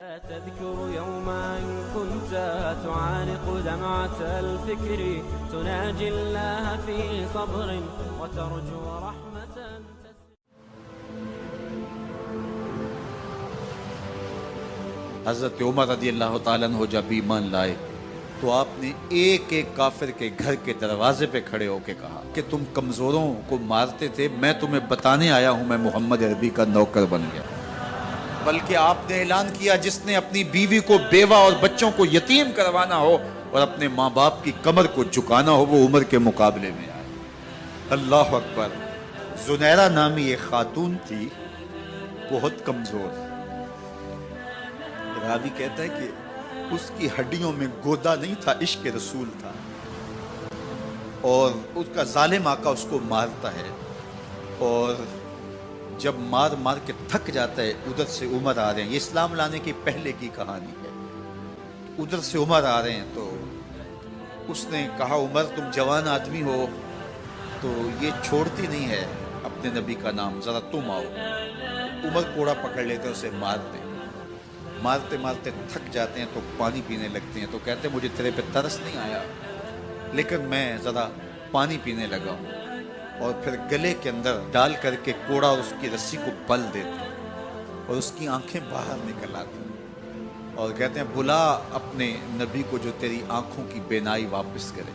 تذكر يوما كنت تعانق دمعة الفكر تناجي الله في صبر وترجو رحمة. حضرت عمر رضی اللہ تعالیٰ عنہ جب ایمان لائے تو آپ نے ایک ایک کافر کے گھر کے دروازے پہ کھڑے ہو کے کہا کہ تم کمزوروں کو مارتے تھے، میں تمہیں بتانے آیا ہوں میں محمد عربی کا نوکر بن گیا۔ بلکہ آپ نے اعلان کیا جس نے اپنی بیوی کو بیوہ اور بچوں کو یتیم کروانا ہو اور اپنے ماں باپ کی کمر کو جھکانا ہو وہ عمر کے مقابلے میں آئے۔ اللہ اکبر۔ زنیرہ نامی ایک خاتون تھی، بہت کمزور، راوی کہتا ہے کہ اس کی ہڈیوں میں گودا نہیں تھا، عشق رسول تھا، اور اس کا ظالم آقا اس کو مارتا ہے، اور جب مار مار کے تھک جاتا ہے ادھر سے عمر آ رہے ہیں، یہ اسلام لانے کی پہلے کی کہانی ہے، ادھر سے عمر آ رہے ہیں تو اس نے کہا عمر تم جوان آدمی ہو تو یہ چھوڑتی نہیں ہے اپنے نبی کا نام، ذرا تم آؤ۔ عمر کوڑا پکڑ لیتے اسے مارتے مارتے مارتے تھک جاتے ہیں تو پانی پینے لگتے ہیں، تو کہتے ہیں مجھے تیرے پہ ترس نہیں آیا لیکن میں ذرا پانی پینے لگا ہوں، اور پھر گلے کے اندر ڈال کر کے کوڑا اور اس کی رسی کو پل دیتے ہیں اور اس کی آنکھیں باہر نکل آتی ہیں اور کہتے ہیں بلا اپنے نبی کو جو تیری آنکھوں کی بینائی واپس کرے۔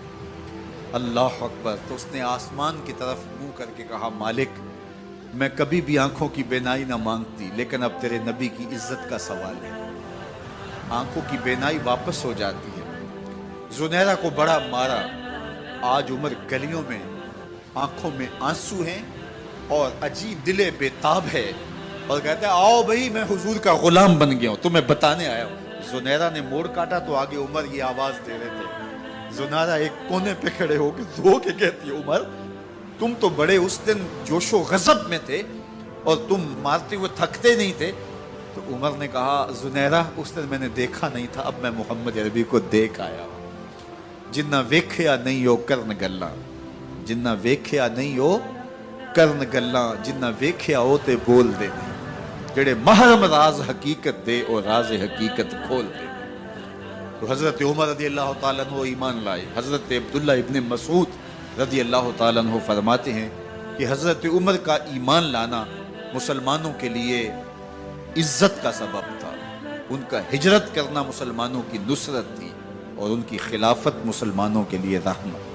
اللہ اکبر۔ تو اس نے آسمان کی طرف منہ کر کے کہا مالک میں کبھی بھی آنکھوں کی بینائی نہ مانگتی لیکن اب تیرے نبی کی عزت کا سوال ہے۔ آنکھوں کی بینائی واپس ہو جاتی ہے۔ زنیرہ کو بڑا مارا، آج عمر گلیوں میں آنکھوں میں آنسو ہیں اور عجیب دل بے تاب ہے، اور کہتے ہیں آؤ بھئی میں حضور کا غلام بن گیا ہوں، تمہیں بتانے آیا ہوں۔ زنیرہ نے موڑ کاٹا تو آگے عمر یہ آواز دے رہے تھے۔ زنیرہ ایک کونے پہ کھڑے ہو کے رو کے کہتی ہے عمر تم تو بڑے اس دن جوش و غضب میں تھے اور تم مارتے ہوئے تھکتے نہیں تھے۔ تو عمر نے کہا زنیرہ اس دن میں نے دیکھا نہیں تھا، اب میں محمد عربی کو دیکھ آیا ہوں۔ جنہ ویکھیا نہیں ہو کرن گلاں، جنہ ویکھیا نہیں ہو کرن گلاں، جنہ ویکھیا ہو تے بول دے نہیں، جڑے محرم راز حقیقت دے اور راز حقیقت کھول دے۔ تو حضرت عمر رضی اللہ تعالیٰ عنہ ایمان لائے۔ حضرت عبداللہ ابن مسعود رضی اللہ تعالیٰ عنہ فرماتے ہیں کہ حضرت عمر کا ایمان لانا مسلمانوں کے لیے عزت کا سبب تھا، ان کا ہجرت کرنا مسلمانوں کی نصرت تھی اور ان کی خلافت مسلمانوں کے لیے رحمت۔